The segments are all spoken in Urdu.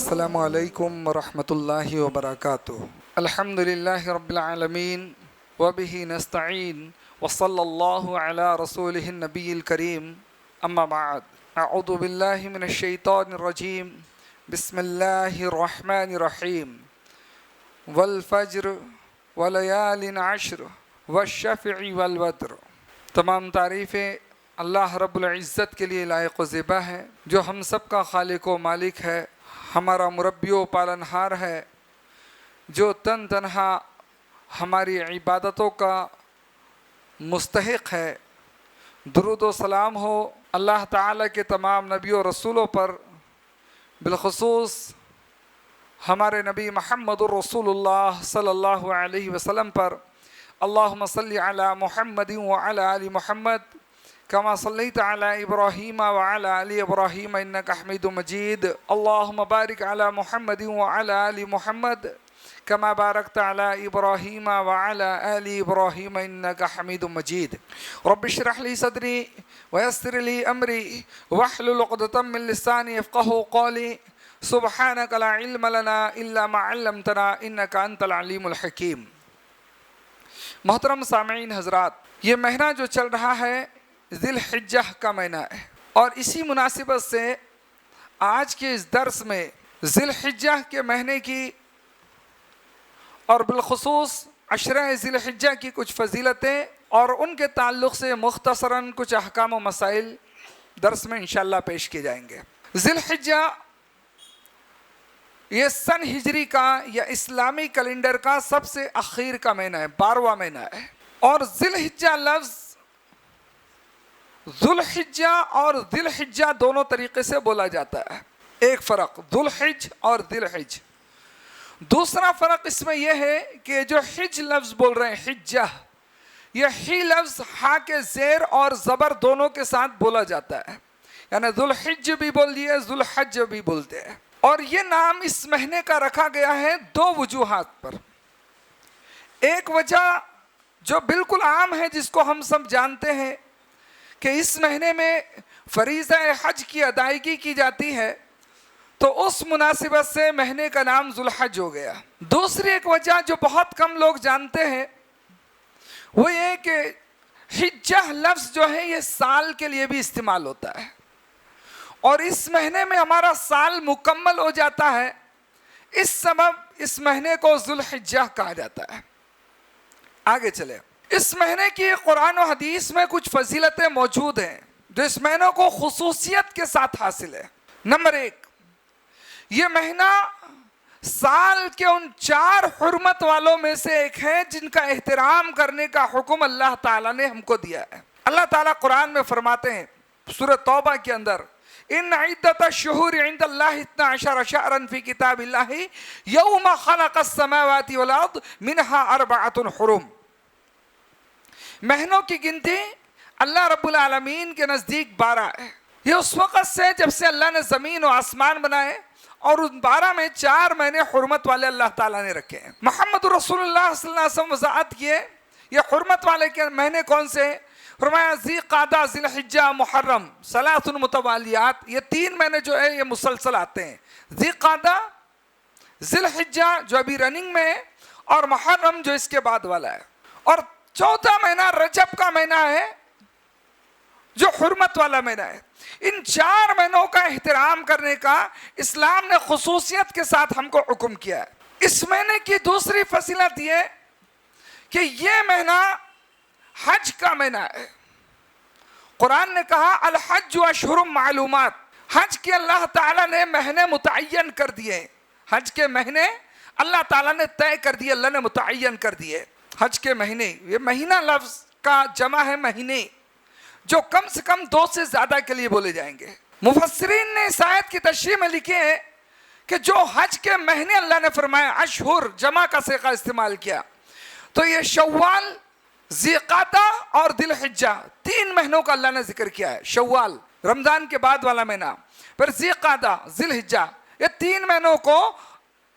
السلام علیکم ورحمۃ اللہ وبرکاتہ۔ الحمد للہ رب العالمین وبہ نستعین وصلی اللہ علی رسولہ النبی الکریم، اما بعد، اعوذ باللہ من الشیطان الرجیم، بسم اللہ الرحمن الرحیم، والفجر ولیال عشر والشفع والوتر۔ تمام تعریفیں اللہ رب العزت کے لیے لائق و زیبا ہے، جو ہم سب کا خالق و مالک ہے، ہمارا مربی و پالنہار ہے، جو تنہا ہماری عبادتوں کا مستحق ہے۔ درود و سلام ہو اللہ تعالیٰ کے تمام نبیوں و رسولوں پر، بالخصوص ہمارے نبی محمد الرسول اللہ صلی اللہ علیہ وسلم پر۔ اللہم صلی علی محمد وعلی آل محمد کما صلیت علی ابراہیم وعلی آل ابراہیم انک حمید مجید۔ اللہم بارک علی محمد وعلی آل محمد کما بارکت علی ابراہیم وعلی آل ابراہیم انک حمید مجید۔ رب اشرح لی صدری ویسر لی امری واحلل عقدۃ من لسانی یفقہوا قولی۔ سبحانک لا علم لنا الا ما علمتنا انک انت العلیم الحکیم۔ محترم سامعین حضرات، یہ مہینہ جو چل رہا ہے ذی الحجہ کا مہینہ ہے، اور اسی مناسبت سے آج کے اس درس میں ذی الحجہ کے مہینے کی اور بالخصوص عشرہ ذی الحجہ کی کچھ فضیلتیں اور ان کے تعلق سے مختصراً کچھ احکام و مسائل درس میں انشاءاللہ پیش کیے جائیں گے۔ ذی الحجہ یہ سن ہجری کا یا اسلامی کیلنڈر کا سب سے اخیر کا مہینہ ہے، 12واں مہینہ ہے۔ اور ذی الحجہ لفظ ذو الحجہ اور ذی الحجہ دونوں طریقے سے بولا جاتا ہے۔ ایک فرق ذو الحج اور ذی الحج۔ دوسرا فرق اس میں یہ ہے کہ جو حج لفظ بول رہے ہیں حجہ، یہ ہی لفظ ہا کے زیر اور زبر دونوں کے ساتھ بولا جاتا ہے، یعنی ذو الحج بھی بول دیے، ذو الحج بھی بولتے ہیں۔ اور یہ نام اس مہینے کا رکھا گیا ہے دو وجوہات پر۔ ایک وجہ جو بالکل عام ہے، جس کو ہم سب جانتے ہیں کہ اس مہینے میں فریضہ حج کی ادائیگی کی جاتی ہے، تو اس مناسبت سے مہینے کا نام ذو الحج ہو گیا۔ دوسری ایک وجہ جو بہت کم لوگ جانتے ہیں وہ یہ کہ حجہ لفظ جو ہے یہ سال کے لیے بھی استعمال ہوتا ہے، اور اس مہینے میں ہمارا سال مکمل ہو جاتا ہے، اس سبب اس مہینے کو ذو الحجہ کہا جاتا ہے۔ آگے چلے، اس مہینے کی قرآن و حدیث میں کچھ فضیلتیں موجود ہیں جو اس مہینے کو خصوصیت کے ساتھ حاصل ہے۔ نمبر ایک، یہ مہینہ سال کے ان 4 حرمت والوں میں سے ایک ہے جن کا احترام کرنے کا حکم اللہ تعالیٰ نے ہم کو دیا ہے۔ اللہ تعالیٰ قرآن میں فرماتے ہیں سورہ توبہ کے اندر، ان عدت الشہور عند اللہ 12 شہرا فی کتاب اللہ یوم خلق السماوات والارض منها 4 حرم۔ مہینوں کی گنتی اللہ رب العالمین کے نزدیک 12 ہے۔ یہ اس وقت سے جب سے اللہ نے زمین و آسمان بنائے، اور ان 12 میں 4 مہینے حرمت والے اللہ تعالیٰ نے رکھے ہیں۔ محمد رسول اللہ صلی اللہ علیہ وسلم وضاحت کیے یہ حرمت والے کے مہینے کون سے؟ فرمایا ذی قعدہ، ذی الحجہ، محرم، 3 متوالیات، یہ 3 مہینے جو ہے یہ مسلسل آتے ہیں۔ ذی قعدہ، ذی الحجہ جو ابھی رننگ میں ہے، اور محرم جو اس کے بعد والا ہے، اور چوتھا مہینہ رجب کا مہینہ ہے جو حرمت والا مہینہ ہے۔ ان 4 مہینوں کا احترام کرنے کا اسلام نے خصوصیت کے ساتھ ہم کو حکم کیا ہے۔ اس مہینے کی دوسری فضیلت یہ کہ یہ مہینہ حج کا مہینہ ہے۔ قرآن نے کہا الحج اشہر معلومات، حج کے اللہ تعالیٰ نے مہینے متعین کر دیے۔ حج کے مہینے اللہ تعالیٰ نے طے کر دیے، اللہ نے متعین کر دیے۔ حج کے مہینے، یہ مہینہ لفظ کا جمع ہے مہینے، جو کم سے کم 2 سے زیادہ کے لیے بولے جائیں گے۔ مفسرین نے اس آیت کی تشریح میں لکھے ہیں کہ جو حج کے مہینے اللہ نے فرمایا، اشہر جمع کا صیغہ استعمال کیا، تو یہ شوال، ذی قعدہ اور ذی الحجہ 3 مہینوں کا اللہ نے ذکر کیا ہے۔ شوال رمضان کے بعد والا مہینہ، پھر ذی قعدہ، ذی الحجہ، یہ 3 مہینوں کو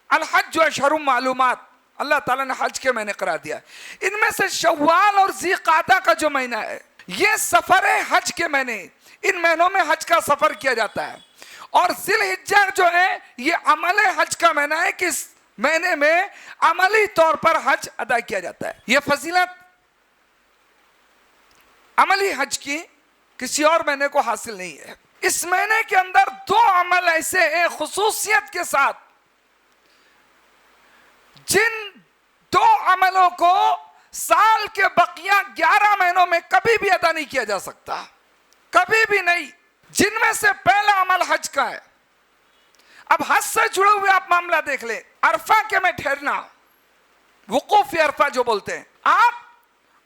الحج اشہر معلومات اللہ تعالیٰ نے حج کے مہینے قرار دیا۔ ان میں سے شوال اور ذی قعدہ کا جو مہینہ ہے یہ سفر ہے حج کے مہینے، ان مہینوں میں حج کا سفر کیا جاتا ہے۔ اور ذی الحجہ جو ہے یہ عمل حج کا مہینہ ہے کہ اس مہینے میں عملی طور پر حج ادا کیا جاتا ہے. یہ فضیلت عملی حج کی کسی اور مہینے کو حاصل نہیں ہے. اس مہینے کے اندر دو عمل ایسے ہیں خصوصیت کے ساتھ، جن دو عملوں کو سال کے بقیہ 11 مہینوں میں کبھی بھی ادا نہیں کیا جا سکتا، کبھی بھی نہیں. جن میں سے پہلا عمل حج کا ہے. اب حج سے جڑے ہوئے آپ معاملہ دیکھ لیں. عرفہ کے میں ٹھہرنا، وقوف عرفہ جو بولتے ہیں، آپ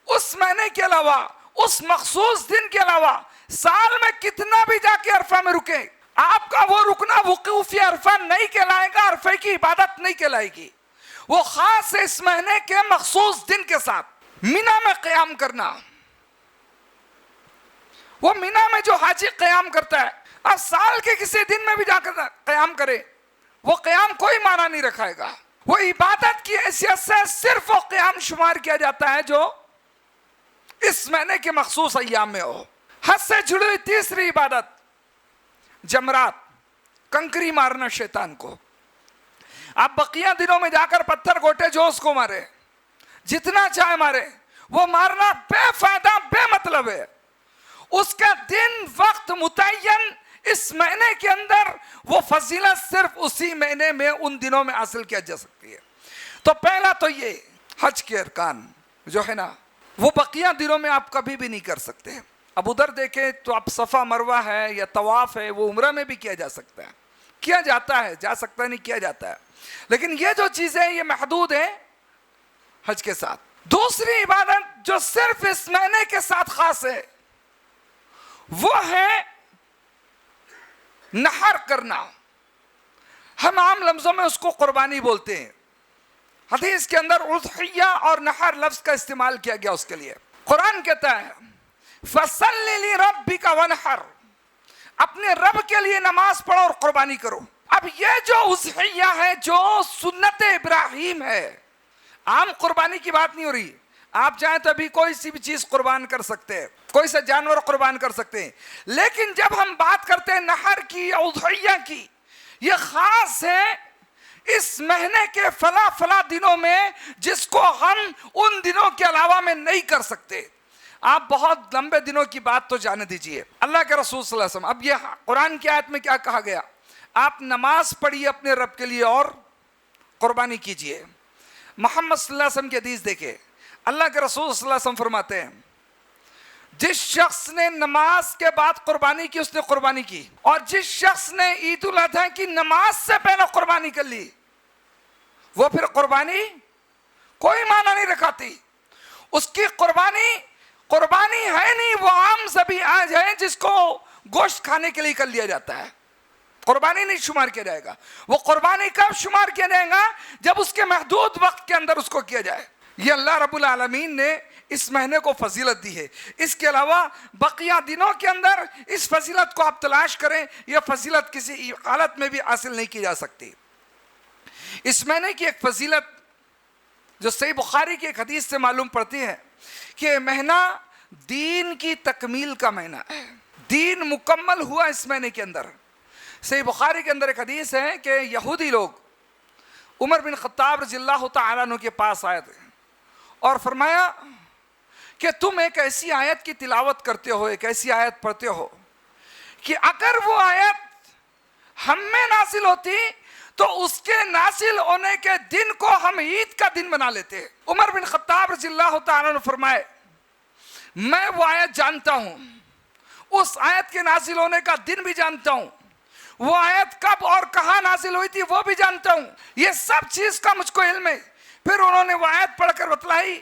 اس مہینے کے علاوہ، اس مخصوص دن کے علاوہ سال میں کتنا بھی جا کے عرفہ میں رکیں، آپ کا وہ رکنا وقوف عرفہ نہیں کہلائے گا، عرفے کی عبادت نہیں کہلائے گی. وہ خاص اس مہینے کے مخصوص دن کے ساتھ مینا میں قیام کرنا. وہ مینا میں جو حاجی قیام کرتا ہے، اب سال کے کسی دن میں بھی جا کر قیام کرے، وہ قیام کوئی معنی نہیں رکھائے گا. وہ عبادت کی حیثیت سے صرف وہ قیام شمار کیا جاتا ہے جو اس مہینے کے مخصوص ایام میں ہو. حج سے جڑی ہوئی تیسری عبادت جمرات، کنکری مارنا شیطان کو. آپ بقیہ دنوں میں جا کر پتھر گھوٹے جو اس کو مارے، جتنا چاہے مارے، وہ مارنا بے فائدہ بے مطلب ہے. اس کا دن وقت متعین اس مہینے کے اندر، وہ فضیلت صرف اسی مہینے میں ان دنوں میں حاصل کیا جا سکتی ہے. تو پہلا تو یہ حج کے ارکان جو ہے نا، وہ بقیہ دنوں میں آپ کبھی بھی نہیں کر سکتے. اب ادھر دیکھیں تو آپ صفا مروہ ہے یا طواف ہے، وہ عمرہ میں بھی کیا جا سکتا ہے، کیا جاتا ہے، جا سکتا ہے نہیں کیا جاتا ہے، لیکن یہ جو چیزیں یہ محدود ہیں حج کے ساتھ. دوسری عبادت جو صرف اس مہینے کے ساتھ خاص ہے، وہ ہے نحر کرنا. ہم عام لفظوں میں اس کو قربانی بولتے ہیں. حدیث کے اندر اضحیہ اور نحر لفظ کا استعمال کیا گیا اس کے لیے. قرآن کہتا ہے فَصَلِّ لِرَبِّكَ وَانْحَرْ، اپنے رب کے لیے نماز پڑھو اور قربانی کرو. اب یہ جو اضحیہ ہے، جو سنت ابراہیم ہے، عام قربانی کی بات نہیں ہو رہی. آپ چاہیں تو ابھی کوئی سی بھی چیز قربان کر سکتے ہیں، کوئی سا جانور قربان کر سکتے ہیں، لیکن جب ہم بات کرتے ہیں نحر کی، اضحیہ کی، یہ خاص ہے اس مہینے کے فلاں دنوں میں، جس کو ہم ان دنوں کے علاوہ میں نہیں کر سکتے. آپ بہت لمبے دنوں کی بات تو جانے دیجئے. اللہ کے رسول صلی اللہ علیہ وسلم، اب یہ قرآن کی آیت میں کیا کہا گیا؟ آپ نماز پڑھیے اپنے رب کے لیے اور قربانی کیجئے. محمد صلی اللہ علیہ وسلم کی حدیث دیکھیں، اللہ کے رسول صلی اللہ علیہ وسلم فرماتے ہیں جس شخص نے نماز کے بعد قربانی کی اس نے قربانی کی، اور جس شخص نے عید الاضحیٰ کی نماز سے پہلے قربانی کر لی، وہ پھر قربانی کوئی معنی نہیں رکھاتی. اس کی قربانی ہے نہیں، وہ عام ذبیحہ ہے جس کو گوشت کھانے کے لیے کر لیا جاتا ہے. قربانی نہیں شمار کیا جائے گا. وہ قربانی کب شمار کیا جائے گا؟ جب اس کے محدود وقت کے اندر اس کو کیا جائے. یہ اللہ رب العالمین نے اس مہینے کو فضیلت دی ہے. اس کے علاوہ بقیہ دنوں کے اندر اس فضیلت کو آپ تلاش کریں، یہ فضیلت کسی حالت میں بھی حاصل نہیں کی جا سکتی. اس مہینے کی ایک فضیلت جو صحیح بخاری کی ایک حدیث سے معلوم پڑتی ہے کہ مہینہ دین کی تکمیل کا مہینہ ہے. دین مکمل ہوا اس مہینے کے اندر. صحیح بخاری کے اندر ایک حدیث ہے کہ یہودی لوگ عمر بن خطاب رضی اللہ تعالیٰ عنہ کے پاس آئے تھے اور فرمایا کہ تم ایک ایسی آیت کی تلاوت کرتے ہو، ایک ایسی آیت پڑھتے ہو کہ اگر وہ آیت ہم میں نازل ہوتی تو اس کے نازل ہونے کے دن کو ہم عید کا دن بنا لیتے. عمر بن خطاب رضی اللہ تعالیٰ عنہ فرمائے میں وہ آیت جانتا ہوں، اس آیت کے نازل ہونے کا دن بھی جانتا ہوں، وہ آیت کب اور کہاں نازل ہوئی تھی وہ بھی جانتا ہوں، یہ سب چیز کا مجھ کو علم ہے. پھر انہوں نے وہ آیت پڑھ کر بتلائی،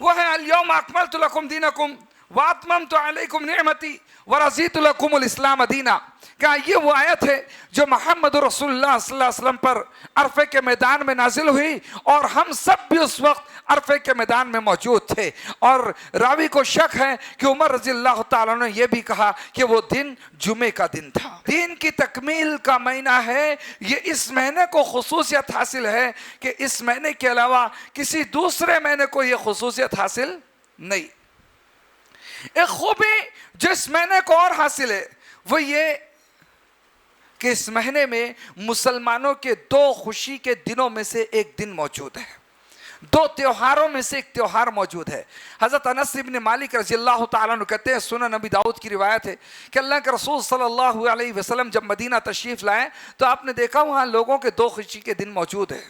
وہ ہے الیوم اکملت لکم دینکم واتممت علیکم نعمتی ورضیت لکم الاسلام دینا. کہا یہ وہ آیت ہے جو محمد رسول اللہ صلی اللہ علیہ وسلم پر عرفے کے میدان میں نازل ہوئی، اور ہم سب بھی اس وقت عرفے کے میدان میں موجود تھے. اور راوی کو شک ہے کہ عمر رضی اللہ تعالیٰ نے یہ بھی کہا کہ وہ دن جمعے کا دن تھا. دین کی تکمیل کا مہینہ ہے یہ. اس مہینے کو خصوصیت حاصل ہے کہ اس مہینے کے علاوہ کسی دوسرے مہینے کو یہ خصوصیت حاصل نہیں. ایک خوبی جو اس مہینے کو اور حاصل ہے وہ یہ کہ اس مہینے میں مسلمانوں کے 2 خوشی کے دنوں میں سے ایک دن موجود ہے، 2 تیوہاروں میں سے ایک تیوہار موجود ہے۔ حضرت انس بن مالک رضی اللہ تعالیٰ عنہ کہتے ہیں، سنن نبی داؤد کی روایت ہے کہ اللہ کے رسول صلی اللہ علیہ وسلم جب مدینہ تشریف لائے تو آپ نے دیکھا وہاں لوگوں کے 2 خوشی کے دن موجود ہیں۔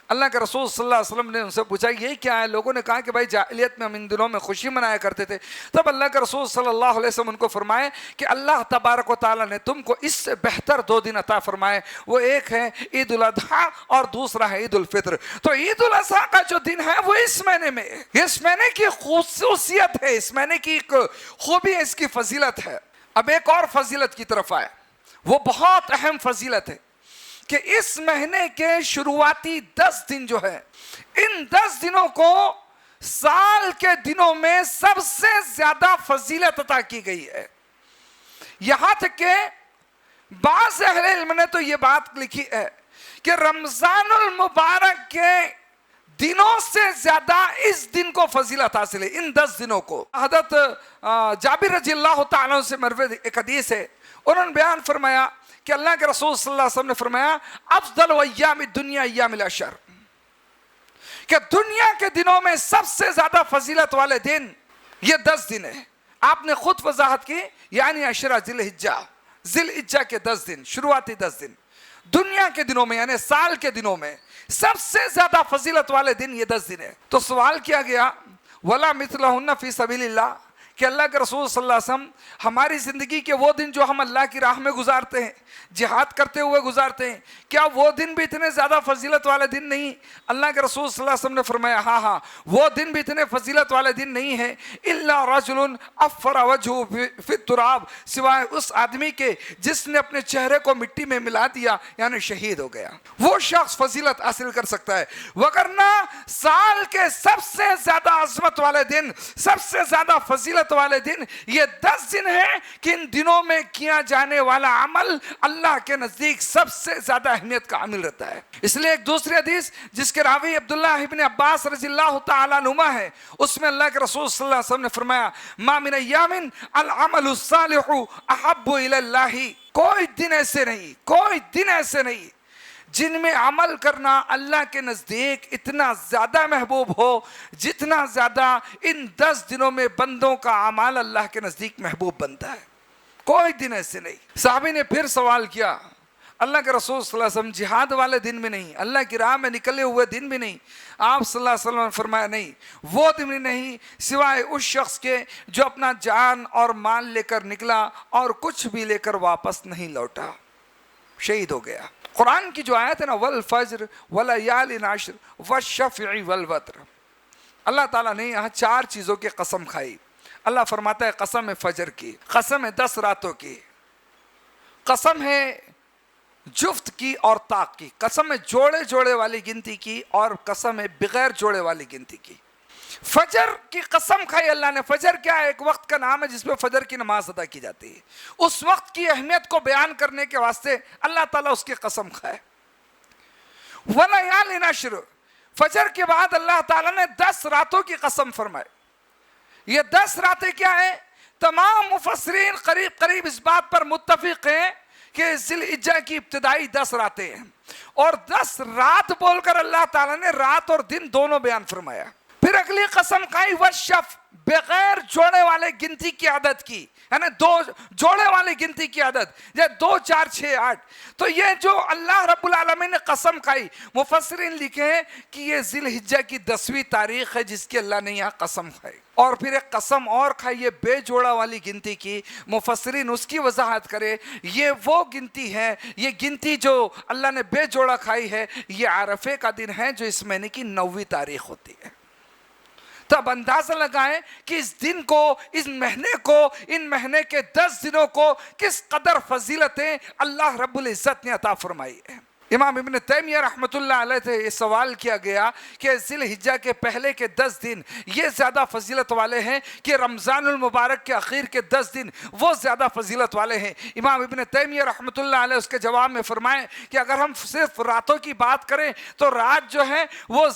اللہ کے رسول صلی اللہ علیہ وسلم نے ان سے پوچھا یہ کیا ہے؟ لوگوں نے کہا کہ بھائی جاہلیت میں ہم ان دنوں میں خوشی منایا کرتے تھے۔ تب اللہ کے رسول صلی اللہ علیہ وسلم ان کو فرمائے کہ اللہ تبارک و تعالیٰ نے تم کو اس سے بہتر 2 دن عطا فرمائے، وہ ایک ہے عید الاضحیٰ اور دوسرا ہے عید الفطر۔ تو عید الاضحیٰ کا جو دن ہے وہ اس مہینے میں ہے، اس مہینے کی خصوصیت ہے، اس مہینے کی ایک خوبی ہے، اس کی فضیلت ہے۔ اب ایک اور فضیلت کی طرف آئے، وہ بہت اہم فضیلت ہے کہ اس مہینے کے شروعاتی 10 دن جو ہے، ان 10 دنوں کو سال کے دنوں میں سب سے زیادہ فضیلت عطا کی گئی ہے۔ یہاں تک کہ بعض اہل علم نے تو یہ بات لکھی ہے کہ رمضان المبارک کے دنوں سے زیادہ اس دن کو فضیلت حاصل ہے، ان 10 دنوں کو۔ حضرت جابر رضی اللہ تعالیٰ سے مروی ایک حدیث ہے، انہوں نے بیان فرمایا کہ اللہ کے رسول صلی اللہ علیہ وسلم نے فرمایا افضل ایام الدنیا ایام العشر، کہ دنیا کے دنوں میں سب سے زیادہ فضیلت والے دن یہ 10 دن ہیں۔ آپ نے خود وضاحت کی، یعنی عشرہ ذی الحجہ کے 10 دن، شروعاتی 10 دن دنیا کے دنوں میں، یعنی سال کے دنوں میں سب سے زیادہ فضیلت والے دن یہ 10 دن ہیں۔ تو سوال کیا گیا وَلَا مِثْلَهُنَّ فِي سَبِيلِ اللَّهِ، کہ اللہ کے رسول صلی اللہ علیہ وسلم ہماری زندگی کے وہ دن جو ہم اللہ کی راہ میں گزارتے ہیں، جہاد کرتے ہوئے گزارتے ہیں، کیا وہ دن بھی اتنے زیادہ فضیلت والے دن نہیں؟ اللہ کے رسول صلی اللہ علیہ وسلم نے فرمایا ہاں وہ دن بھی اتنے فضیلت والے دن نہیں ہیں، الا رجل افر وجهه فی التراب، سوائے اس آدمی کے جس نے اپنے چہرے کو مٹی میں ملا دیا، یعنی شہید ہو گیا، وہ شخص فضیلت حاصل کر سکتا ہے۔ وگرنہ سال کے سب سے زیادہ عظمت والے دن، سب سے زیادہ فضیلت والے دن یہ 10 دن ہیں کہ ان دنوں میں کیا جانے والا عمل اللہ کے نزدیک سب سے زیادہ اہمیت کا عامل رہتا ہے۔ اس لیے ایک دوسری حدیث جس کے راوی عبداللہ ابن عباس رضی اللہ تعالیٰ عنہما ہے، اس میں اللہ کے رسول صلی اللہ علیہ وسلم نے فرمایا ما من ایام العمل الصالح احب الی اللہ، کوئی دن ایسے نہیں جن میں عمل کرنا اللہ کے نزدیک اتنا زیادہ محبوب ہو جتنا زیادہ ان 10 دنوں میں بندوں کا اعمال اللہ کے نزدیک محبوب بنتا ہے۔ کوئی دن ایسے نہیں۔ صحابی نے پھر سوال کیا، اللہ کے رسول صلی اللہ علیہ وسلم جہاد والے دن بھی نہیں، اللہ کی راہ میں نکلے ہوئے دن بھی نہیں؟ آپ صلی اللہ علیہ وسلم نے فرمایا نہیں، وہ دن بھی نہیں سوائے اس شخص کے جو اپنا جان اور مال لے کر نکلا اور کچھ بھی لے کر واپس نہیں لوٹا، شہید ہو گیا۔ قرآن کی جو آیت ہے نا والفجر ولیال عشر والشفع والوتر، اللہ تعالیٰ نے یہاں 4 چیزوں کی قسم کھائی۔ اللہ فرماتا ہے قسم ہے فجر کی، قسم ہے 10 راتوں کی، قسم ہے جفت کی اور طاق کی، قسم ہے جوڑے والی گنتی کی اور قسم ہے بغیر جوڑے والی گنتی کی۔ فجر کی قسم کھائی اللہ نے۔ فجر کیا ہے؟ ایک وقت کا نام ہے جس پہ فجر کی نماز ادا کی جاتی ہے۔ اس وقت کی اہمیت کو بیان کرنے کے واسطے اللہ تعالیٰ اس کی قسم کھائے۔ وَلَيَالٍ عَشْرٍ، فجر کے بعد اللہ تعالیٰ نے 10 راتوں کی قسم فرمائی۔ یہ 10 راتیں کیا ہیں؟ تمام مفسرین قریب اس بات پر متفق ہیں کہ ذی الحجہ کی ابتدائی 10 راتیں ہیں، اور 10 رات بول کر اللہ تعالیٰ نے رات اور دن دونوں بیان فرمایا۔ پھر اگلی قسم کھائی والشفع، بغیر جوڑے والے گنتی کی عدد کی، یعنی 2 جوڑے والی گنتی کی عدد، یہ 2 4 6 8۔ تو یہ جو اللہ رب العالمین نے قسم کھائی، مفسرین لکھے ہیں کہ یہ ذی الحجہ کی 10ویں تاریخ ہے جس کی اللہ نے یہاں قسم کھائی۔ اور پھر ایک قسم اور کھائی یہ بے جوڑا والی گنتی کی، مفسرین اس کی وضاحت کرے یہ وہ گنتی ہے، یہ گنتی جو اللہ نے بے جوڑا کھائی ہے یہ عرفے کا دن ہے جو اس مہینے کی 9ویں تاریخ ہوتی ہے۔ تب اندازہ لگائیں کہ اس دن کو، اس مہینے کو، ان مہینے کے 10 دنوں کو کس قدر فضیلتیں اللہ رب العزت نے عطا فرمائی ہے۔ امام ابن تیمیہ رحمۃ اللہ علیہ سے یہ سوال کیا گیا کہ ذی الحجہ کے پہلے کے 10 دن یہ زیادہ فضیلت والے ہیں کہ رمضان المبارک کے اخیر کے 10 دن وہ زیادہ فضیلت والے ہیں؟ امام ابن تیمیہ رحمۃ اللہ علیہ اس کے جواب میں فرمائیں کہ اگر ہم صرف راتوں کی بات کریں تو رات جو ہے وہ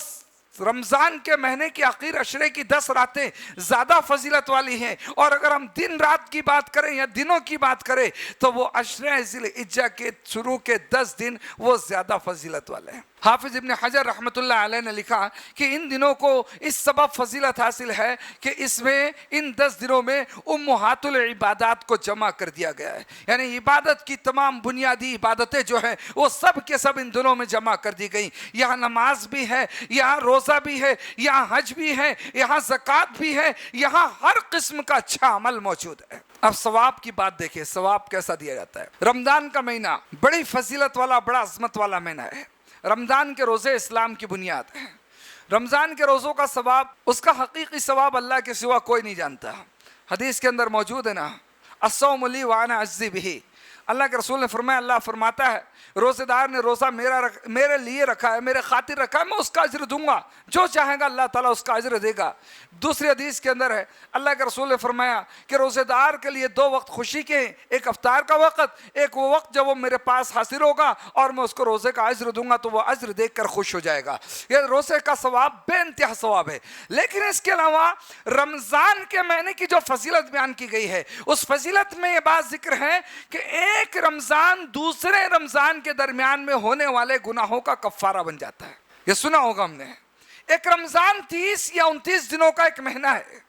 رمضان کے مہینے کی آخر عشرے کی 10 راتیں زیادہ فضیلت والی ہیں، اور اگر ہم دن رات کی بات کریں یا دنوں کی بات کریں تو وہ عشرہ ذی الحجہ کے شروع کے 10 دن وہ زیادہ فضیلت والے ہیں۔ حافظ ابن حجر رحمۃ اللہ علیہ نے لکھا کہ ان دنوں کو اس سبب فضیلت حاصل ہے کہ اس میں ان 10 دنوں میں امہات العبادات کو جمع کر دیا گیا ہے، یعنی عبادت کی تمام بنیادی عبادتیں جو ہیں وہ سب کے سب ان دنوں میں جمع کر دی گئی۔ یہاں نماز بھی ہے، یہاں روزہ بھی ہے، یہاں حج بھی ہے، یہاں زکوٰۃ بھی ہے، یہاں ہر قسم کا اچھا عمل موجود ہے۔ اب ثواب کی بات دیکھیں، ثواب کیسا دیا جاتا ہے۔ رمضان کا مہینہ بڑی فضیلت والا، بڑا عظمت والا مہینہ ہے۔ رمضان کے روزے اسلام کی بنیاد ہیں۔ رمضان کے روزوں کا ثواب، اس کا حقیقی ثواب اللہ کے سوا کوئی نہیں جانتا۔ حدیث کے اندر موجود ہے نا، الصوم لی وانا اجزی بہ، اللہ کے رسول نے فرمایا، اللہ فرماتا ہے روزے دار نے روزہ میرے لیے رکھا ہے، میرے خاطر رکھا ہے، میں اس کا اجر دوں گا، جو چاہے گا اللہ تعالیٰ اس کا اجر دے گا۔ دوسری حدیث کے اندر ہے، اللہ کے رسول نے فرمایا کہ روزے دار کے لیے 2 وقت خوشی کے ہیں، ایک افطار کا وقت، ایک وہ وقت جب وہ میرے پاس حاضر ہوگا اور میں اس کو روزے کا اجر دوں گا تو وہ اجر دیکھ کر خوش ہو جائے گا۔ یہ روزے کا ثواب بے انتہا ثواب ہے۔ لیکن اس کے علاوہ رمضان کے مہینے کی جو فضیلت بیان کی گئی ہے، اس فضیلت میں یہ بات ذکر ہے کہ ایک رمضان دوسرے رمضان کے درمیان میں ہونے والے گناہوں کا کفارہ بن جاتا ہے۔ یہ سنا ہوگا ہم نے، ایک رمضان 30 یا 29 دنوں کا ایک مہینہ ہے،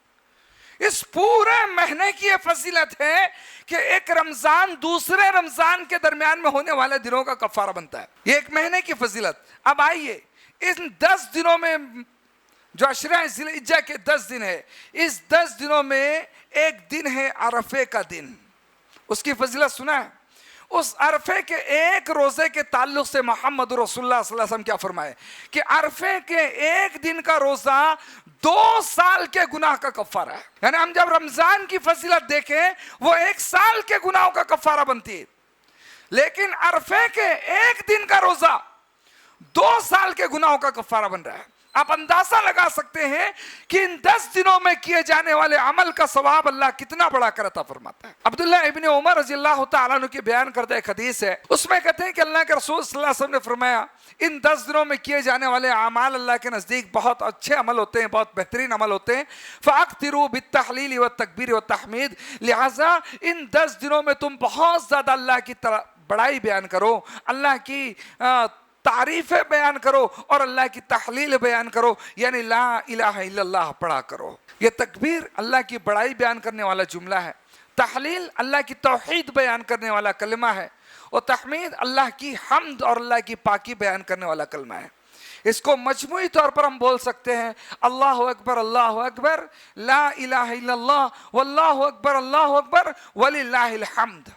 اس پورے مہینے کی یہ فضیلت ہے کہ ایک رمضان دوسرے رمضان کے درمیان میں ہونے والے دنوں کا کفارہ بنتا ہے۔ یہ ایک مہینے کی فضیلت۔ اب آئیے ان 10 دنوں میں جو عشرہ ذی الحجہ کے 10 دن ہے، اس 10 دنوں میں ایک دن ہے عرفے کا دن، اس کی فضیلت سنا ہے؟ اس عرفے کے ایک روزے کے تعلق سے محمد رسول اللہ صلی اللہ علیہ وسلم کیا فرمائے کہ عرفے کے ایک دن کا روزہ 2 سال کے گناہ کا کفارہ ہے۔ یعنی ہم جب رمضان کی فضیلت دیکھیں وہ 1 سال کے گناہوں کا کفارہ بنتی ہے، لیکن عرفے کے ایک دن کا روزہ 2 سال کے گناہوں کا کفارہ بن رہا ہے۔ آپ اندازہ لگا سکتے ہیں کہ ان 10 دنوں میں کیے جانے والے عمل کا ثواب اللہ کتنا بڑا کر عطا فرماتا ہے۔ عبداللہ ابن عمر رضی اللہ تعالیٰ عنہ کی بیان کردہ ایک حدیث ہے، اس میں کہتے ہیں کہ اللہ کے رسول صلی اللہ علیہ وسلم نے فرمایا ان 10 دنوں میں کیے جانے والے اعمال اللہ کے نزدیک بہت اچھے عمل ہوتے ہیں، بہت بہترین عمل ہوتے ہیں۔ فَأَكْثِرُوا بِالتَّحْلِيلِ وَالتَّكْبِيرِ وَالتَّحْمِيدِ، لہٰذا ان 10 دنوں میں تم بہت زیادہ اللہ کی بڑائی بیان کرو، اللہ کی تعریفیں بیان کرو اور اللہ کی تحلیل بیان کرو، یعنی لا الہ الا اللہ پڑھا کرو۔ یہ تکبیر اللہ کی بڑائی بیان کرنے والا جملہ ہے، تحلیل اللہ کی توحید بیان کرنے والا کلمہ ہے، اور تحمید اللہ کی حمد اور اللہ کی پاکی بیان کرنے والا کلمہ ہے۔ اس کو مجموعی طور پر ہم بول سکتے ہیں اللہ اکبر، لا الہ الا اللہ، واللہ اکبر وللہ الحمد۔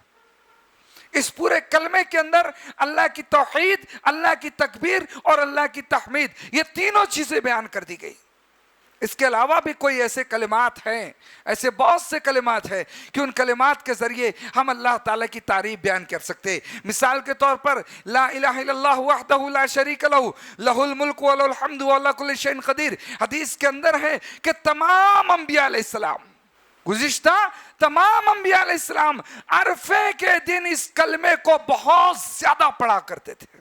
اس پورے کلمے کے اندر اللہ کی توحید، اللہ کی تکبیر اور اللہ کی تحمید، یہ تینوں چیزیں بیان کر دی گئی۔ اس کے علاوہ بھی کوئی ایسے کلمات ہیں، ایسے بہت سے کلمات ہیں کہ ان کلمات کے ذریعے ہم اللہ تعالیٰ کی تعریف بیان کر سکتے۔ مثال کے طور پر لا الہ الا اللہ وحدہ لا شریک لہ لہ الملک و لہ الحمد و علی کل شیء قدیر۔ حدیث کے اندر ہے کہ تمام انبیاء علیہ السلام، گزشتہ تمام انبیاء علیہ السلام عرفے کے دن اس کلمے کو بہت زیادہ پڑھا کرتے تھے۔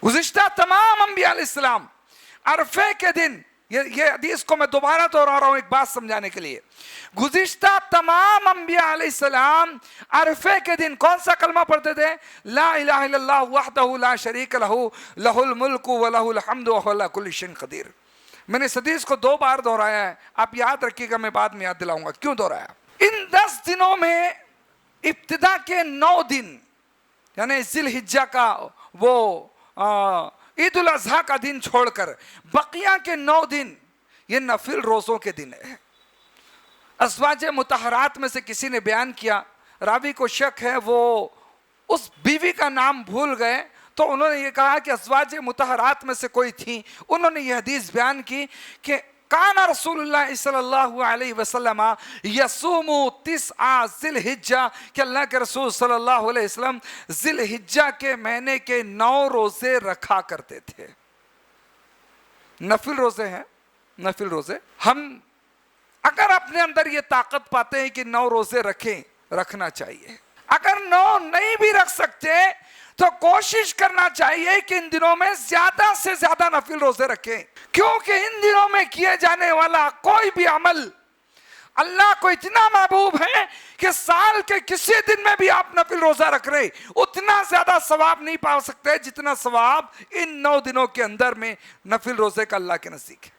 گزشتہ تمام انبیاء علیہ السلام عرفے کے دن، یہ حدیث کو میں دوبارہ دہرا رہا ہوں ایک بات سمجھانے کے لیے، گزشتہ تمام انبیاء علیہ السلام عرفے کے دن کون سا کلمہ پڑھتے تھے؟ لا الہ الا اللہ وحدہ لا شریک لہ لہ الملک و لہ الحمد و علی کل شیء قدیر۔ میں نے اس حدیث کو 2 بار دہرایا ہے، آپ یاد رکھیے گا، میں بعد میں یاد دلاؤں گا کیوں دہرایا۔ ان 10 دنوں میں ابتدا کے 9 دن یعنی ذی الحجہ کا وہ عید الاضحیٰ کا دن چھوڑ کر بقیہ کے 9 دن یہ نفل روزوں کے دن ہے۔ ازواج مطہرات میں سے کسی نے بیان کیا، راوی کو شک ہے وہ اس بیوی کا نام بھول گئے، تو انہوں نے یہ کہا کہ ازواج مطہرات میں سے کوئی تھی، انہوں نے یہ حدیث بیان کی کہ کان رسول اللہ صلی اللہ علیہ وسلم یصوم 9 ذی الحجہ، کہ اللہ کے رسول صلی اللہ علیہ وسلم ذی الحجہ کے مہینے کے 9 روزے رکھا کرتے تھے۔ نفل روزے ہیں، نفل روزے۔ ہم اگر اپنے اندر یہ طاقت پاتے ہیں کہ 9 روزے رکھیں، رکھنا چاہیے۔ اگر 9 نہیں بھی رکھ سکتے تو کوشش کرنا چاہیے کہ ان دنوں میں زیادہ سے زیادہ نفل روزے رکھیں، کیونکہ ان دنوں میں کیے جانے والا کوئی بھی عمل اللہ کو اتنا محبوب ہے کہ سال کے کسی دن میں بھی آپ نفل روزہ رکھ رہے اتنا زیادہ ثواب نہیں پا سکتے جتنا ثواب ان 9 دنوں کے اندر میں نفل روزے کا اللہ کے نزدیک ہے،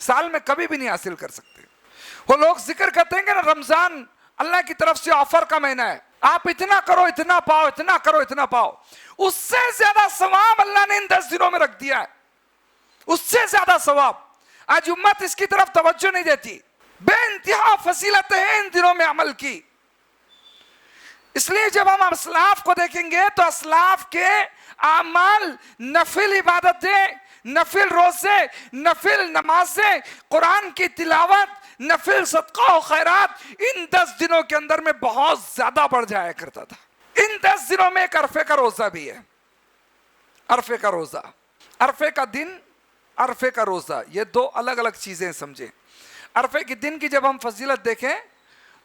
سال میں کبھی بھی نہیں حاصل کر سکتے۔ وہ لوگ ذکر کرتے ہیں کہ نا رمضان اللہ کی طرف سے آفر کا مہینہ ہے، آپ اتنا کرو اتنا پاؤ، اتنا کرو اتنا پاؤ، اس سے زیادہ ثواب اللہ نے ان 10 دنوں میں رکھ دیا ہے، اس سے زیادہ ثواب۔ آج امت اس کی طرف توجہ نہیں دیتی، بے انتہا فضیلت ہے ان دنوں میں عمل کی۔ اس لیے جب ہم اسلاف کو دیکھیں گے تو اسلاف کے اعمال، نفل عبادتیں، نفل روزے، نفل نمازیں، قرآن کی تلاوت، نفل صدقہ و خیرات ان 10 دنوں کے اندر میں بہت زیادہ بڑھ جایا کرتا تھا۔ ان 10 دنوں میں ایک عرفے کا روزہ بھی ہے، عرفے کا روزہ، عرفے کا دن، عرفے کا روزہ، یہ 2 الگ الگ چیزیں سمجھیں۔ عرفے کے دن کی جب ہم فضیلت دیکھیں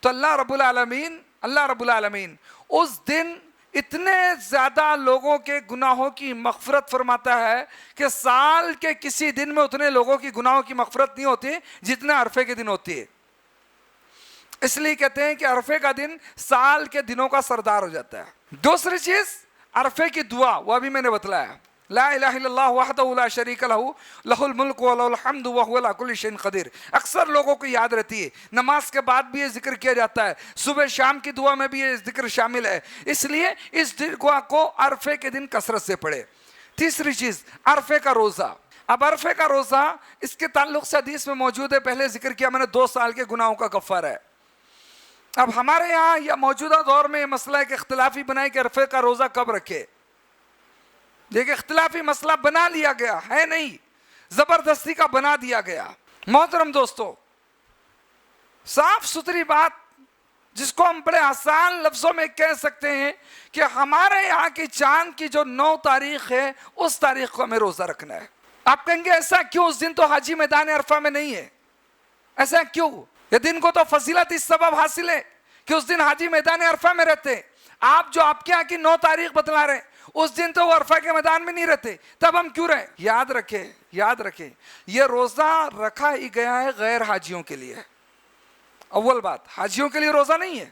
تو اللہ رب العالمین اس دن اتنے زیادہ لوگوں کے گناہوں کی مغفرت فرماتا ہے کہ سال کے کسی دن میں اتنے لوگوں کی گناہوں کی مغفرت نہیں ہوتی جتنا عرفے کے دن ہوتی ہے۔ اس لیے کہتے ہیں کہ عرفے کا دن سال کے دنوں کا سردار ہو جاتا ہے۔ دوسری چیز عرفے کی دعا، وہ ابھی میں نے بتلایا، لا الہ الا اللہ وحدہ لا شریک لہ لہ الملک ولہ الحمد وہو علی کل شیء قدیر۔ اکثر لوگوں کو یاد رہتی ہے، نماز کے بعد بھی یہ ذکر کیا جاتا ہے، صبح شام کی دعا میں بھی یہ ذکر شامل ہے، اس لیے اس دعا کو عرفے کے دن کثرت سے پڑھے۔ تیسری چیز عرفے کا روزہ۔ اب عرفے کا روزہ اس کے تعلق سے حدیث میں موجود ہے، پہلے ذکر کیا میں نے 2 سال کے گناہوں کا کفارہ ہے۔ اب ہمارے یہاں یا موجودہ دور میں یہ مسئلہ ہے کہ اختلافی بنائے کہ عرفے کا روزہ کب رکھے۔ دیکھیں اختلافی مسئلہ بنا لیا گیا ہے، نہیں زبردستی کا بنا دیا گیا۔ محترم دوستو، صاف ستھری بات جس کو ہم بڑے آسان لفظوں میں کہہ سکتے ہیں کہ ہمارے یہاں کی چاند کی جو 9 تاریخ ہے اس تاریخ کو ہمیں روزہ رکھنا ہے۔ آپ کہیں گے ایسا کیوں، اس دن تو حاجی میدان عرفہ میں نہیں ہے، ایسا کیوں؟ یہ دن کو تو فضیلت اس سبب حاصل ہے کہ اس دن حاجی میدان عرفہ میں رہتے ہیں۔ آپ جو آپ کے یہاں کی 9 تاریخ بتلا رہے ہیں اس دن تو وہ عرفہ کے میدان میں نہیں رہتے، تب ہم کیوں رہیں؟ یاد رکھیں یہ روزہ رکھا ہی گیا ہے غیر حاجیوں کے لیے۔ اول بات، حاجیوں کے لیے روزہ نہیں ہے،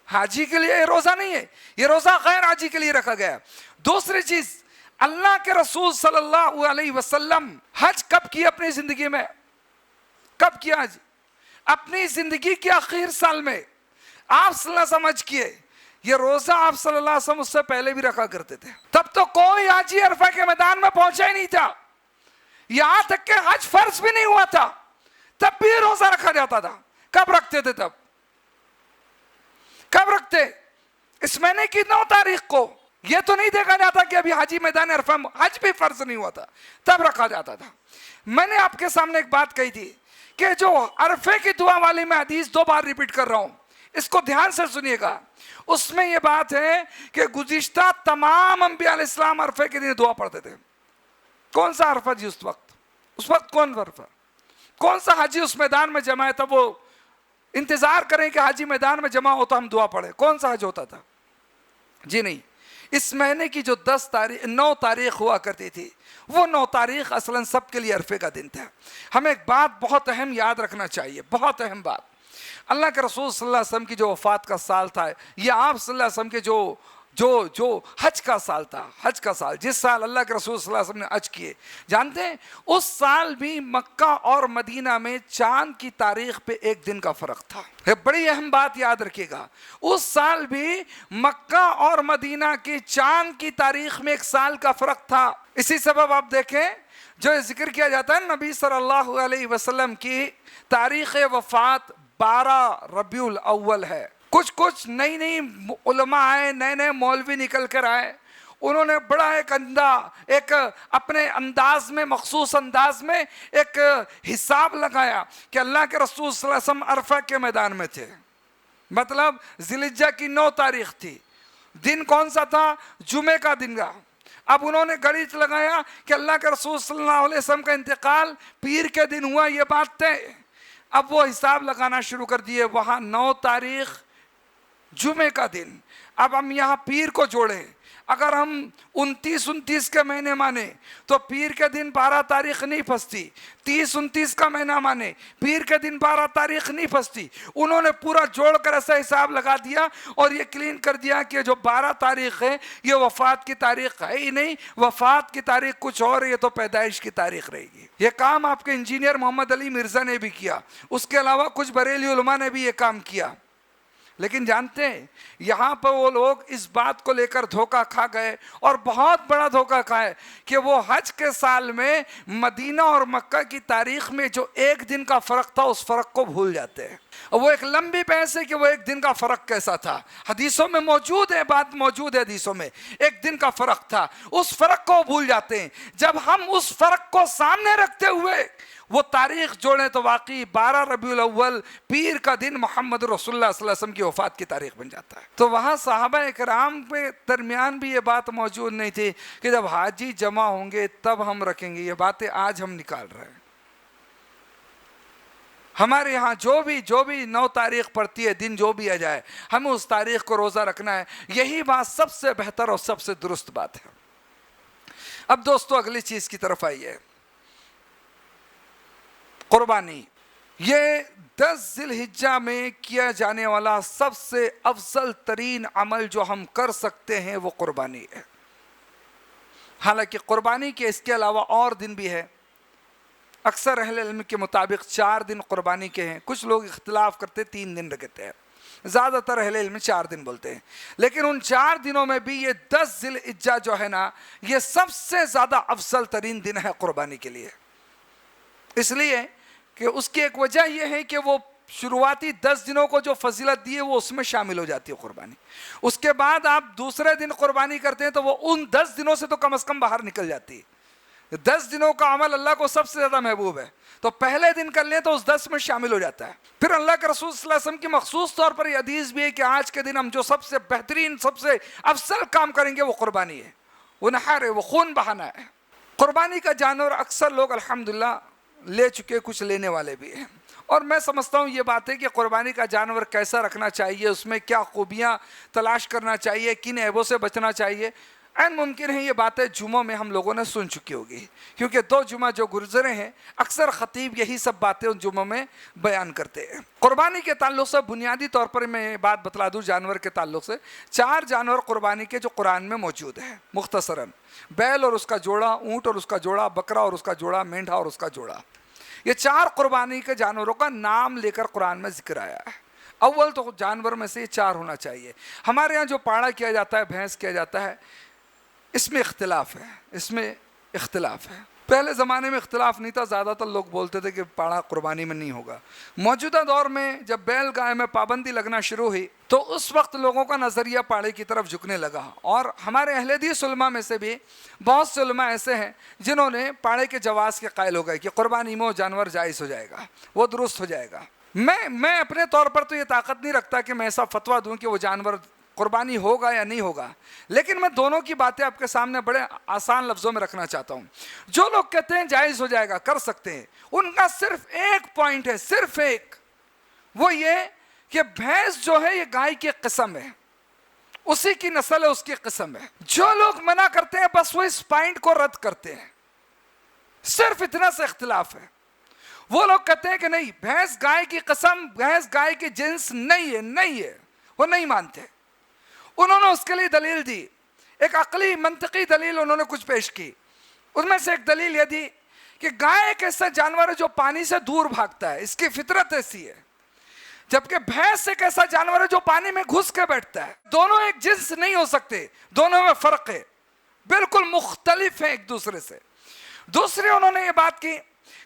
حاجی کے لیے یہ روزہ نہیں ہے، یہ روزہ غیر حاجی کے لیے رکھا گیا ہے۔ دوسری چیز، اللہ کے رسول صلی اللہ علیہ وسلم حج کب کیا اپنی زندگی میں؟ کب کیا حج؟ اپنی زندگی کے آخر سال میں آپ صلی اللہ علیہ وسلم حج کیے۔ یہ روزہ آپ صلی اللہ علیہ وسلم اس سے پہلے بھی رکھا کرتے تھے، تب تو کوئی حاجی عرفہ کے میدان میں پہنچا ہی نہیں تھا، یہاں تک کہ حج فرض بھی نہیں ہوا تھا تب بھی روزہ رکھا جاتا تھا۔ کب رکھتے تھے؟ تب کب رکھتے؟ اس مہینے کی 9 تاریخ کو۔ یہ تو نہیں دیکھا جاتا کہ ابھی حاجی میدان عرفہ حج بھی فرض نہیں ہوا تھا تب رکھا جاتا تھا۔ میں نے آپ کے سامنے ایک بات کہی تھی کہ جو عرفے کی دعا والی میں حدیث 2 بار ریپیٹ کر رہا ہوں، اس کو دھیان سے سنیے گا۔ اس میں یہ بات ہے کہ گزشتہ تمام انبیاء علیہ السلام عرفے کے دن دعا پڑھتے تھے۔ کون سا عرفہ جی؟ اس وقت کون عرفہ؟ کون سا حاجی اس میدان میں جمع ہے تب وہ انتظار کریں کہ حاجی میدان میں جمع ہو تو ہم دعا پڑھیں؟ کون سا حج ہوتا تھا؟ جی نہیں، اس مہینے کی جو 9 تاریخ ہوا کرتی تھی وہ 9 تاریخ اصلاً سب کے لیے عرفے کا دن تھا۔ ہمیں ایک بات بہت اہم یاد رکھنا چاہیے، بہت اہم بات۔ اللہ کے رسول صلی اللہ علیہ وسلم کی جو وفات کا سال تھا، یا آپ صلی اللہ علیہ وسلم کے جو حج کا سال تھا، حج کا سال جس سال اللہ کے رسول صلی اللہ علیہ وسلم نے حج کیے، جانتے ہیں اس سال بھی مکہ اور مدینہ میں چاند کی تاریخ پہ 1 دن کا فرق تھا۔ یہ بڑی اہم بات یاد رکھیے گا، اس سال بھی مکہ اور مدینہ کی چاند کی تاریخ میں 1 سال کا فرق تھا۔ اسی سبب آپ دیکھیں جو ذکر کیا جاتا ہے نبی صلی اللہ علیہ وسلم کی تاریخ وفات 12 ربیع الاول ہے۔ کچھ نئی علماء آئے، نئے مولوی نکل کر آئے، انہوں نے بڑا ایک اپنے انداز میں، مخصوص انداز میں ایک حساب لگایا کہ اللہ کے رسول صلی اللہ علیہ وسلم عرفہ کے میدان میں تھے، مطلب ذی الحجہ کی 9 تاریخ تھی، دن کون سا تھا؟ جمعے کا دن کا۔ اب انہوں نے گڑیچ لگایا کہ اللہ کے رسول صلی اللہ علیہ وسلم کا انتقال پیر کے دن ہوا، یہ بات طے۔ اب وہ حساب لگانا شروع کر دیے، وہاں 9 تاریخ جمعے کا دن. اب ہم یہاں پیر کو جوڑیں. اگر ہم 29 کے مہینے مانے تو پیر کے دن 12 تاریخ نہیں پھنستی. 30-29 کا مہینہ مانے پیر کے دن 12 تاریخ نہیں پھنستی. انہوں نے پورا جوڑ کر ایسا حساب لگا دیا اور یہ کلین کر دیا کہ جو 12 تاریخ ہے یہ وفات کی تاریخ ہے ہی نہیں, وفات کی تاریخ کچھ اور ہے, یہ تو پیدائش کی تاریخ رہے گی. یہ کام آپ کے انجینئر محمد علی مرزا نے بھی کیا, اس کے علاوہ کچھ بریلی علماء نے بھی یہ کام کیا. لیکن جانتے ہیں یہاں پر وہ لوگ اس بات کو لے کر دھوکہ کھا گئے, اور بہت بڑا دھوکہ کھائے, کہ وہ حج کے سال میں مدینہ اور مکہ کی تاریخ میں جو ایک دن کا فرق تھا اس فرق کو بھول جاتے ہیں. وہ ایک لمبی بحث ہے کہ وہ ایک دن کا فرق کیسا تھا. حدیثوں میں موجود ہے, بات موجود ہے حدیثوں میں, ایک دن کا فرق تھا, اس فرق کو بھول جاتے ہیں. جب ہم اس فرق کو سامنے رکھتے ہوئے وہ تاریخ جوڑیں تو واقعی 12 ربیع الاول پیر کا دن محمد رسول اللہ صلی اللہ علیہ وسلم کی وفات کی تاریخ بن جاتا ہے. تو وہاں صحابہ اکرام کے درمیان بھی یہ بات موجود نہیں تھی کہ جب حاجی جمع ہوں گے تب ہم رکھیں گے. یہ باتیں آج ہم نکال رہے ہیں. ہمارے یہاں جو بھی 9 تاریخ پڑتی ہے, دن جو بھی آ جائے, ہمیں اس تاریخ کو روزہ رکھنا ہے. یہی بات سب سے بہتر اور سب سے درست بات ہے. اب دوستو اگلی چیز کی طرف آئیے, قربانی. یہ 10 ذی الحجہ میں کیا جانے والا سب سے افضل ترین عمل جو ہم کر سکتے ہیں وہ قربانی ہے. حالانکہ قربانی کے اس کے علاوہ اور دن بھی ہے. اکثر اہل علم کے مطابق 4 دن قربانی کے ہیں. کچھ لوگ اختلاف کرتے 3 دن رکھتے ہیں, زیادہ تر اہل علم 4 دن بولتے ہیں. لیکن ان 4 دنوں میں بھی یہ 10 ذی الحجہ جو ہے نا, یہ سب سے زیادہ افضل ترین دن ہے قربانی کے لیے. اس لیے کہ اس کی ایک وجہ یہ ہے کہ وہ شروعاتی 10 دنوں کو جو فضیلت دی ہے وہ اس میں شامل ہو جاتی ہے قربانی. اس کے بعد آپ دوسرے دن قربانی کرتے ہیں تو وہ ان 10 دنوں سے تو کم از کم باہر نکل جاتی ہے. 10 دنوں کا عمل اللہ کو سب سے زیادہ محبوب ہے, تو پہلے دن کر لیں تو اس 10 میں شامل ہو جاتا ہے. پھر اللہ کے رسول صلی اللہ علیہ وسلم کی مخصوص طور پر یہ حدیث بھی ہے کہ آج کے دن ہم جو سب سے بہترین سب سے افضل کام کریں گے وہ قربانی ہے, وہ نحر ہے, وہ خون بہانا ہے. قربانی کا جانور اکثر لوگ الحمدللہ لے چکے, کچھ لینے والے بھی ہیں. اور میں سمجھتا ہوں یہ بات ہے کہ قربانی کا جانور کیسا رکھنا چاہیے, اس میں کیا خوبیاں تلاش کرنا چاہیے, کن عیبوں سے بچنا چاہیے, عین ممکن ہے یہ باتیں جمعوں میں ہم لوگوں نے سن چکی ہوگی, کیونکہ 2 جمعہ جو گزرے ہیں اکثر خطیب یہی سب باتیں ان جمعوں میں بیان کرتے ہیں. قربانی کے تعلق سے بنیادی طور پر میں بات بتلا دوں جانور کے تعلق سے. 4 جانور قربانی کے جو قرآن میں موجود ہیں مختصراً: بیل اور اس کا جوڑا, اونٹ اور اس کا جوڑا, بکرا اور اس کا جوڑا, مینڈھا اور اس کا جوڑا. یہ 4 قربانی کے جانوروں کا نام لے کر قرآن میں ذکر آیا ہے. اول تو جانور میں سے یہ 4 ہونا چاہیے. ہمارے ہاں جو پاڑا کیا جاتا ہے, بھینس کیا جاتا ہے, اس میں اختلاف ہے. پہلے زمانے میں اختلاف نہیں تھا, زیادہ تر لوگ بولتے تھے کہ پاڑا قربانی میں نہیں ہوگا. موجودہ دور میں جب بیل گائے میں پابندی لگنا شروع ہوئی تو اس وقت لوگوں کا نظریہ پاڑے کی طرف جھکنے لگا. اور ہمارے اہل حدیث علماء میں سے بھی بہت سے علماء ایسے ہیں جنہوں نے پاڑے کے جواز کے قائل ہو گئے کہ قربانی میں وہ جانور جائز ہو جائے گا, وہ درست ہو جائے گا. میں اپنے طور پر تو یہ طاقت نہیں رکھتا کہ میں ایسا فتویٰ دوں کہ وہ جانور قربانی ہوگا یا نہیں ہوگا, لیکن میں دونوں کی باتیں آپ کے سامنے بڑے آسان لفظوں میں رکھنا چاہتا ہوں. جو لوگ کہتے ہیں جائز ہو جائے گا, کر سکتے ہیں, ان کا صرف ایک پوائنٹ ہے, صرف ایک, وہ یہ کہ بھینس جو ہے یہ گائے کی قسم ہے, اسی کی نسل ہے, اس کی قسم ہے. جو لوگ منع کرتے ہیں بس وہ اس پوائنٹ کو رد کرتے ہیں, صرف اتنا سے اختلاف ہے. وہ لوگ کہتے ہیں کہ نہیں, بھینس گائے کی قسم, بھینس گائے کی جنس نہیں ہے, وہ نہیں مانتے. انہوں نے اس کے لیے دلیل دی, ایک عقلی منطقی دلیل انہوں نے کچھ پیش کی. ان میں سے ایک دلیل یہ دی کہ گائے ایک ایسا جانور ہے جو پانی سے دور بھاگتا ہے, اس کی فطرت ایسی ہے, جبکہ بھینس ایک ایسا جانور ہے جو پانی میں گھس کے بیٹھتا ہے. دونوں ایک جنس نہیں ہو سکتے, دونوں میں فرق ہے, بالکل مختلف ہیں ایک دوسرے سے. دوسری انہوں نے یہ بات کی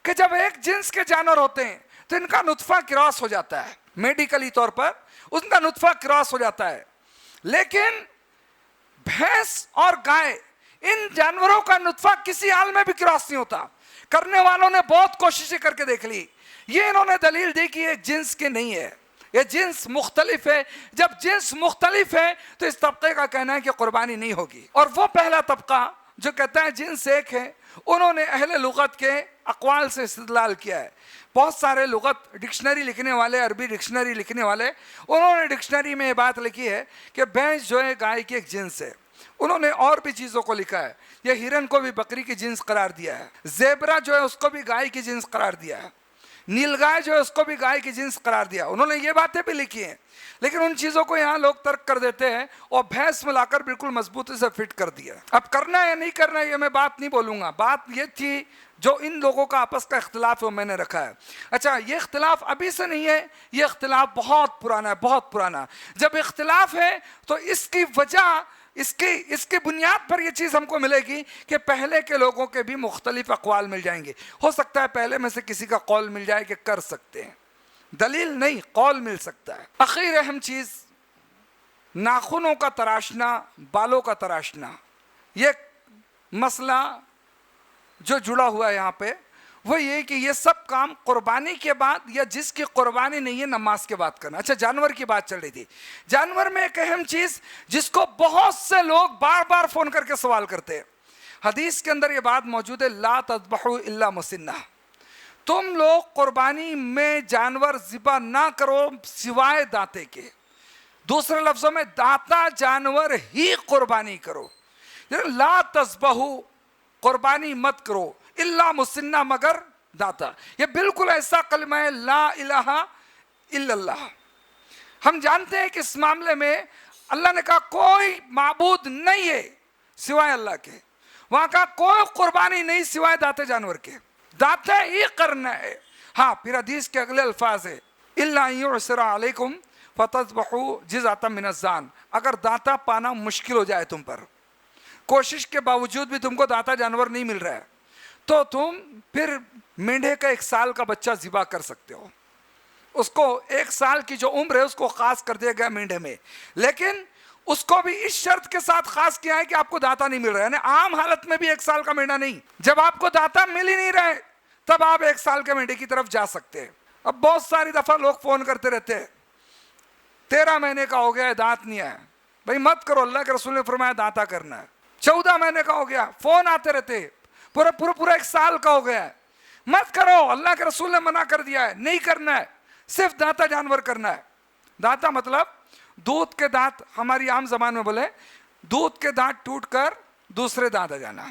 کہ جب ایک جنس کے جانور ہوتے ہیں تو ان کا نطفہ کراس ہو جاتا ہے, میڈیکلی طور پر ان کا نطفہ کراس ہو جاتا ہے. لیکن بھینس اور گائے, ان جانوروں کا نطفہ کسی حال میں بھی کراس نہیں ہوتا. کرنے والوں نے بہت کوششیں کر کے دیکھ لی. یہ انہوں نے دلیل دی کہ یہ جنس کے نہیں ہے, یہ جنس مختلف ہے. جب جنس مختلف ہے تو اس طبقے کا کہنا ہے کہ قربانی نہیں ہوگی. اور وہ پہلا طبقہ جو کہتا ہے جنس ایک ہے, انہوں نے اہل لغت کے اقوال سے استدلال کیا ہے. بہت سارے لغت ڈکشنری لکھنے والے، عربی ڈکشنری لکھنے والے، انہوں نے ڈکشنری میں یہ بات لکھی ہے کہ بھینس جو ہے گائے کی ایک جنس ہے. انہوں نے اور بھی چیزوں کو لکھا ہے، یہ ہرن کو بھی بکری کی جنس قرار دیا ہے، زیبرا جو ہے اس کو بھی گائے کی جنس قرار دیا ہے، نیل گائے جو ہے اس کو بھی گائے کی جنس قرار دیا. انہوں نے یہ باتیں بھی لکھی ہیں، لیکن ان چیزوں کو یہاں لوگ ترک کر دیتے ہیں اور بھینس ملا کر بالکل مضبوطی سے فٹ کر دیا. اب کرنا یا نہیں کرنا یہ میں بات نہیں بولوں گا، بات یہ تھی جو ان لوگوں کا آپس کا اختلاف ہے وہ میں نے رکھا ہے. اچھا، یہ اختلاف ابھی سے نہیں ہے، یہ اختلاف بہت پرانا ہے، بہت پرانا. جب اختلاف ہے تو اس کی وجہ، اس کی بنیاد پر یہ چیز ہم کو ملے گی کہ پہلے کے لوگوں کے بھی مختلف اقوال مل جائیں گے. ہو سکتا ہے پہلے میں سے کسی کا قول مل جائے کہ کر سکتے ہیں، دلیل نہیں، قول مل سکتا ہے. اخیر اہم چیز، ناخنوں کا تراشنا، بالوں کا تراشنا، یہ مسئلہ جو جڑا ہوا ہے یہاں پہ وہ یہ کہ یہ سب کام قربانی کے بعد یا جس کی قربانی نہیں ہے نماز کے بعد کرنا. اچھا، جانور کی بات چل رہی تھی. جانور میں ایک اہم چیز جس کو بہت سے لوگ بار بار فون کر کے سوال کرتے ہیں، حدیث کے اندر یہ بات موجود ہے، لا تذبحوا الا مسنہ، تم لوگ قربانی میں جانور ذبح نہ کرو سوائے دانتے کے. دوسرے لفظوں میں دانتا جانور ہی قربانی کرو. لا تذبحوا، قربانی مت کرو، الا مسنہ، مگر دانتا. یہ بالکل ایسا کلمہ ہے، لا الہ الا اللہ. ہم جانتے ہیں کہ اس معاملے میں اللہ نے کہا کوئی معبود نہیں ہے سوائے اللہ کے، وہاں کا کوئی قربانی نہیں سوائے دانتے جانور کے، دانتے ہی کرنا ہے. ہاں، پھر حدیث کے اگلے الفاظ ہے، الا ان یعسر علیکم فتذبحوا جزءا من الظان، اگر دانتا پانا مشکل ہو جائے تم پر، کوشش کے باوجود بھی تم کو دانتا جانور نہیں مل رہا ہے، تو تم پھر مینڈے کا 1 سال کا بچہ ذبح کر سکتے ہو. اس کو 1 سال کی جو عمر ہے اس کو خاص کر دیا گیا مینڈے میں، لیکن اس کو بھی اس شرط کے ساتھ خاص کیا ہے کہ آپ کو دانتا نہیں مل رہا ہے. یعنی عام حالت میں بھی 1 سال کا مینڈا نہیں، جب آپ کو دانتا مل ہی نہیں رہے تب آپ 1 سال کے مینڈے کی طرف جا سکتے ہیں. اب بہت ساری دفعہ لوگ فون کرتے رہتے ہیں، 13 مہینے کا ہو گیا ہے دانت نہیں ہے. بھائی مت کرو، اللہ کے رسول نے فرمایا دانتا کرنا ہے. 14 مہینے کا ہو گیا، فون آتے رہتے، پورا 1 سال کا ہو گیا ہے، مت کرو، اللہ کے رسول نے منع کر دیا ہے، نہیں کرنا ہے، صرف دانتا جانور کرنا ہے. دانتا مطلب دودھ کے دانت، ہماری عام زبان میں بولے دودھ کے دانت ٹوٹ کر دوسرے دانت آ جانا،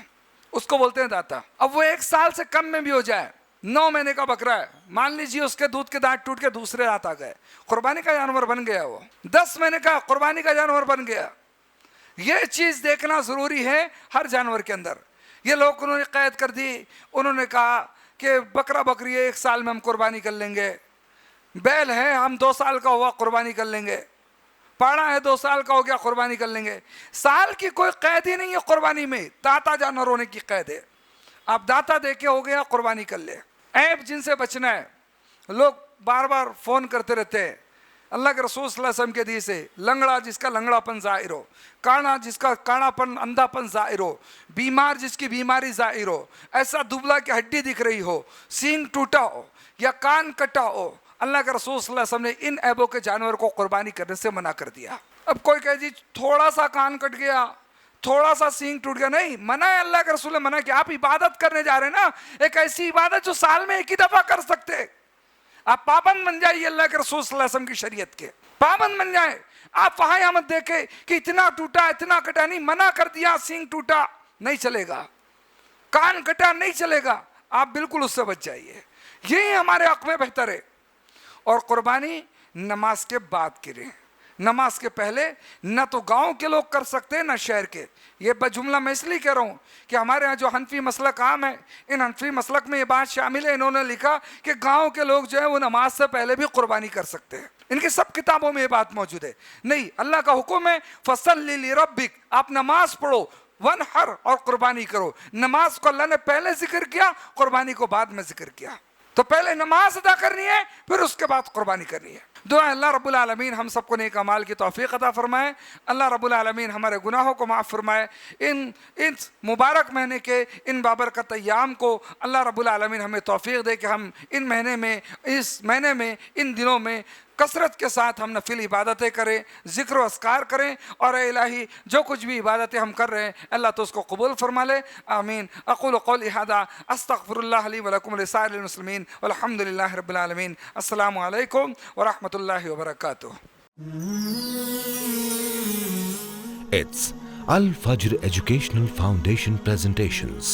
اس کو بولتے ہیں دانتا. اب وہ 1 سال سے کم میں بھی ہو جائے، 9 مہینے کا بکرا ہے، مان لیجیے اس کے دودھ کے دانت ٹوٹ کے دوسرے دانت آ گئے، قربانی کا جانور بن گیا. وہ 10 مہینے کا قربانی کا جانور بن گیا. یہ چیز دیکھنا ضروری ہے ہر جانور کے اندر. یہ لوگ انہوں نے قید کر دی، انہوں نے کہا کہ بکرا بکری ہے 1 سال میں ہم قربانی کر لیں گے، بیل ہے ہم 2 سال کا ہوا قربانی کر لیں گے، پاڑا ہے 2 سال کا ہو گیا قربانی کر لیں گے. سال کی کوئی قید ہی نہیں ہے قربانی میں، دانتا جانور ہونے کی قید ہے. آپ دانتا دے کے ہو گیا قربانی کر لے. عیب جن سے بچنا ہے، لوگ بار بار فون کرتے رہتے ہیں. اللہ کے رسول صلی اللہ علیہ وسلم کے حدیث ہے، لنگڑا جس کا لنگڑا پن ظاہر ہو، کانا جس کا کانا پن اندھا پن ظاہر ہو، بیمار جس کی بیماری ظاہر ہو، ایسا دبلا کہ ہڈی دکھ رہی ہو، سینگ ٹوٹا ہو یا کان کٹا ہو، اللہ کے رسول صلی اللہ علیہ وسلم نے ان عیبوں کے جانور کو قربانی کرنے سے منع کر دیا. اب کوئی کہے جی تھوڑا سا کان کٹ گیا، تھوڑا سا سینگ ٹوٹ گیا، نہیں، منع ہے، اللہ کے رسول نے منع کیا. آپ عبادت کرنے جا رہے ہیں نا، ایک ایسی عبادت جو سال میں 1 ہی دفعہ کر سکتے. آپ پابند بن جائیے، اللہ کے رسول صلی اللہ علیہ وسلم کی شریعت کے پابند بن جائیں. آپ وہاں یہاں مت دیکھیں کہ اتنا ٹوٹا اتنا کٹا، نہیں، منع کر دیا. سینگ ٹوٹا نہیں چلے گا، کان کٹا نہیں چلے گا، آپ بالکل اس سے بچ جائیے. یہی ہمارے حق میں بہتر ہے. اور قربانی نماز کے بعد کریں، نماز کے پہلے نہ تو گاؤں کے لوگ کر سکتے نہ شہر کے. یہ بجملہ میں اس لیے کہہ رہا ہوں کہ ہمارے ہاں جو حنفی مسلک عام ہے، ان حنفی مسلک میں یہ بات شامل ہے. انہوں نے لکھا کہ گاؤں کے لوگ جو ہے وہ نماز سے پہلے بھی قربانی کر سکتے ہیں. ان کی سب کتابوں میں یہ بات موجود ہے. نہیں، اللہ کا حکم ہے فَصَلِّ لِرَبِّكَ، آپ نماز پڑھو، وَانْحَرْ، اور قربانی کرو. نماز کو اللہ نے پہلے ذکر کیا، قربانی کو بعد میں ذکر کیا. تو پہلے نماز ادا کرنی ہے، پھر اس کے بعد قربانی کرنی ہے. دعا اللہ رب العالمین ہم سب کو نیک اعمال کی توفیق عطا فرمائے، اللہ رب العالمین ہمارے گناہوں کو معاف فرمائے، اس مبارک مہینے کے ان بابرکت ایام کو اللہ رب العالمین ہمیں توفیق دے کہ ہم اس مہینے میں ان دنوں میں کثرت کے ساتھ ہم نفل عبادتیں کریں، ذکر و اذکار کریں، اور اے الہی جو کچھ بھی عبادتیں ہم کر رہے ہیں اللہ تو اس کو قبول فرما لے، آمین۔ اقول قولی ھذا استغفر اللہ لی ولکم ولسائر المسلمین والحمد للہ رب العالمین۔ السلام علیکم ورحمۃ اللہ وبرکاتہ۔ It's Al Fajr Educational Foundation presentations.